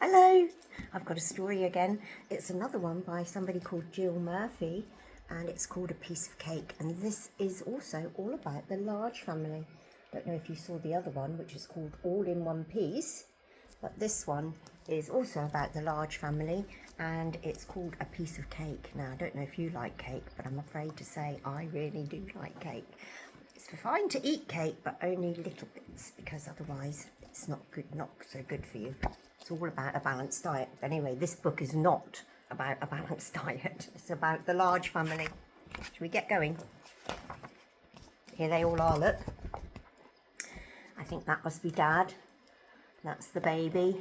Hello, I've got a story again. It's another one by somebody called Jill Murphy, and it's called A Piece of Cake. And this is also all about the Large family. Don't know if you saw the other one, which is called All in One Piece, but this one is also about the Large family, and it's called A Piece of Cake. Now, I don't know if you like cake, but I'm afraid to say I really do like cake. It's fine to eat cake, but only little bits, because otherwise it's not so good for you. It's all about a balanced diet. Anyway, this book is not about a balanced diet. It's about the Large family. Shall we get going? Here they all are, look. I think that must be Dad. That's the baby.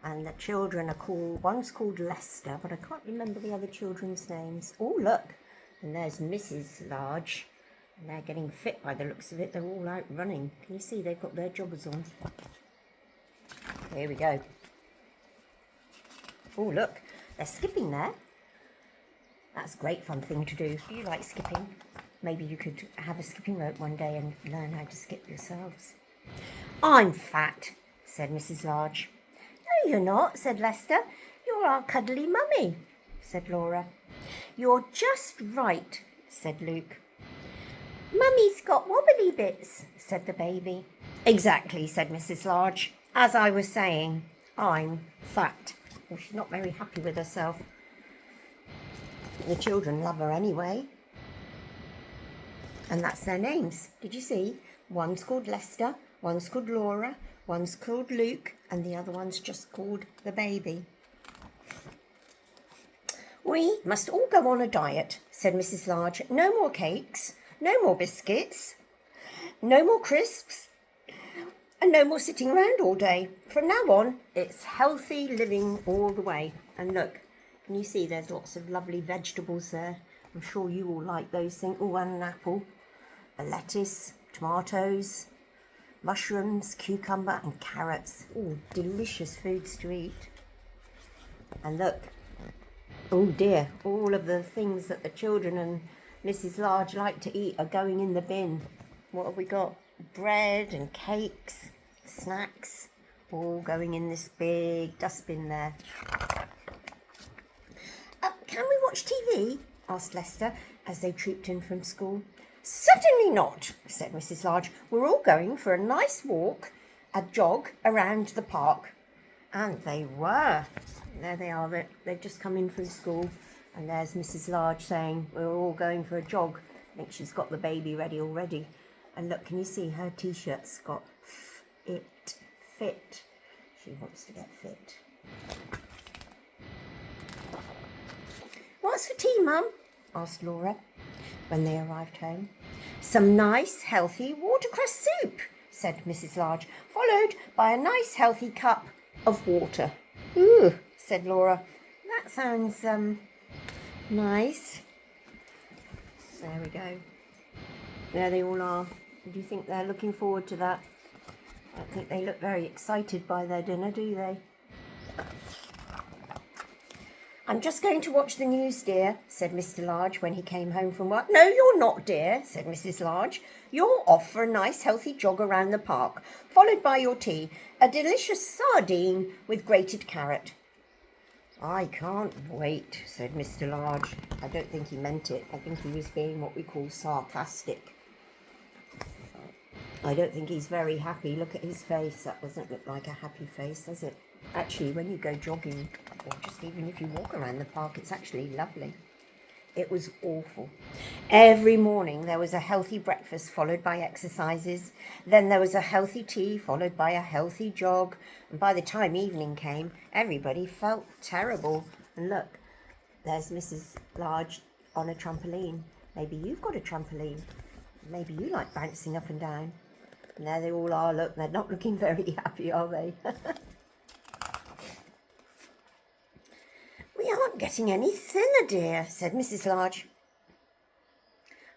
And the children are called, one's called Lester, but I can't remember the other children's names. Oh, look. And there's Mrs. Large. And they're getting fit by the looks of it. They're all out running. Can you see they've got their joggers on? Here we go. Oh, look, they're skipping there. That's a great fun thing to do. Do you like skipping? Maybe you could have a skipping rope one day and learn how to skip yourselves. I'm fat, said Mrs. Large. No, you're not, said Lester. You're our cuddly mummy, said Laura. You're just right, said Luke. Mummy's got wobbly bits, said the baby. Exactly, said Mrs. Large. As I was saying, I'm fat. Well, she's not very happy with herself. The children love her anyway. And that's their names. Did you see? One's called Lester, one's called Laura, one's called Luke, and the other one's just called the baby. We must all go on a diet, said Mrs. Large. No more cakes, no more biscuits, no more crisps, and no more sitting around all day. From now on, it's healthy living all the way. And look, can you see there's lots of lovely vegetables there? I'm sure you all like those things. Oh, and an apple, a lettuce, tomatoes, mushrooms, cucumber and carrots. Oh, delicious foods to eat. And look, oh dear, all of the things that the children and Mrs. Large like to eat are going in the bin. What have we got? Bread and cakes, snacks, all going in this big dustbin there. Can we watch TV? Asked Lester as they trooped in from school. Certainly not, said Mrs. Large. We're all going for a nice walk, a jog around the park. And they were. There they are. They've just come in from school. And there's Mrs. Large saying, we're all going for a jog. I think she's got the baby ready already. And look, can you see her T-shirt's got fit. She wants to get fit. What's for tea, Mum? Asked Laura when they arrived home. Some nice, healthy watercress soup, said Mrs. Large, followed by a nice, healthy cup of water. Ooh, said Laura. That sounds, nice. There we go. There they all are. Do you think they're looking forward to that? I don't think they look very excited by their dinner, do they? I'm just going to watch the news, dear, said Mr. Large when he came home from work. No, you're not, dear, said Mrs. Large. You're off for a nice healthy jog around the park, followed by your tea, a delicious sardine with grated carrot. I can't wait, said Mr. Large. I don't think he meant it. I think he was being what we call sarcastic. I don't think he's very happy. Look at his face. That doesn't look like a happy face, does it? Actually, when you go jogging, or just even if you walk around the park, it's actually lovely. It was awful. Every morning there was a healthy breakfast followed by exercises. Then there was a healthy tea followed by a healthy jog. And by the time evening came, everybody felt terrible. And look, there's Mrs. Large on a trampoline. Maybe you've got a trampoline. Maybe you like bouncing up and down. And there they all are. Look, they're not looking very happy, are they? We aren't getting any thinner, dear, said Mrs. Large.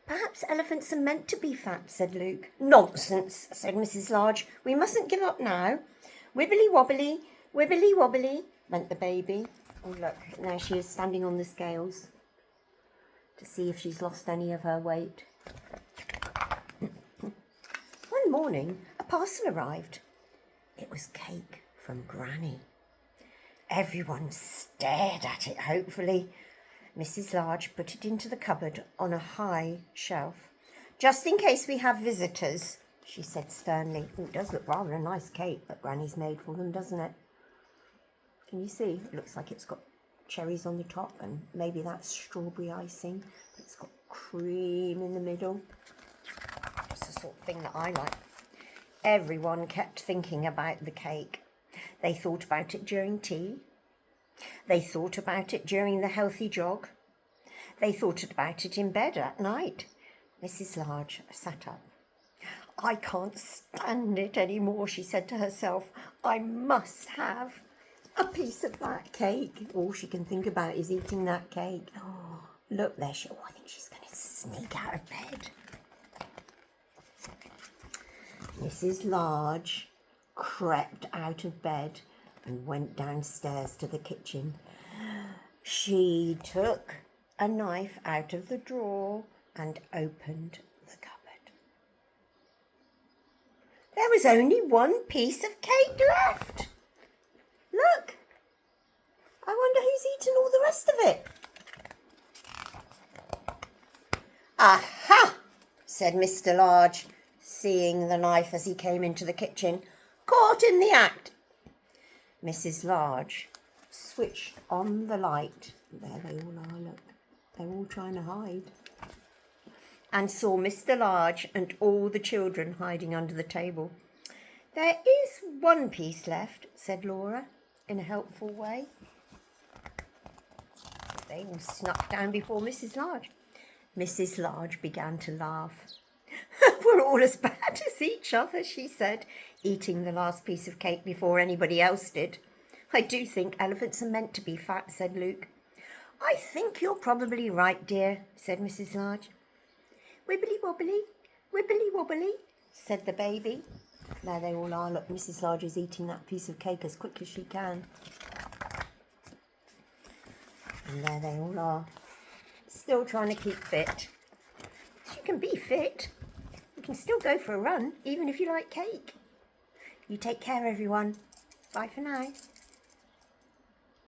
Perhaps elephants are meant to be fat, said Luke. Nonsense, said Mrs. Large. We mustn't give up now. Wibbly wobbly, went the baby. Oh, look, now she is standing on the scales to see if she's lost any of her weight. One morning, a parcel arrived. It was cake from Grannie. Everyone stared at it hopefully. Mrs. Large put it into the cupboard on a high shelf. "Just in case we have visitors," she said sternly. "Oh, it does look rather a nice cake that Granny's made for them, doesn't it? Can you see? It looks like it's got cherries on the top and maybe that's strawberry icing. It's got cream in the middle. It's the sort of thing that I like." Everyone kept thinking about the cake. They thought about it during tea. They thought about it during the healthy jog. They thought about it in bed at night. Mrs. Large sat up. "I can't stand it anymore," she said to herself. "I must have a piece of that cake." All she can think about is eating that cake. Oh, look, there she is. Oh, I think she's going to sneak out of bed. Mrs. Large crept out of bed and went downstairs to the kitchen. She took a knife out of the drawer and opened the cupboard. There was only one piece of cake left. Look! I wonder who's eaten all the rest of it. "Aha!" said Mr. Large, seeing the knife as he came into the kitchen. "Caught in the act." Mrs. Large switched on the light. There they all are, look. They're all trying to hide. And saw Mr. Large and all the children hiding under the table. "There is one piece left," said Laura in a helpful way. They all snuck down before Mrs. Large. Mrs. Large began to laugh. "We're all as bad as each other," she said, eating the last piece of cake before anybody else did. "I do think elephants are meant to be fat," said Luke. "I think you're probably right, dear," said Mrs. Large. "Wibbly wobbly, wibbly wobbly," said the baby. There they all are. Look, Mrs. Large is eating that piece of cake as quick as she can. And there they all are, still trying to keep fit. You can be fit. You can still go for a run, even if you like cake. You take care, everyone. Bye for now.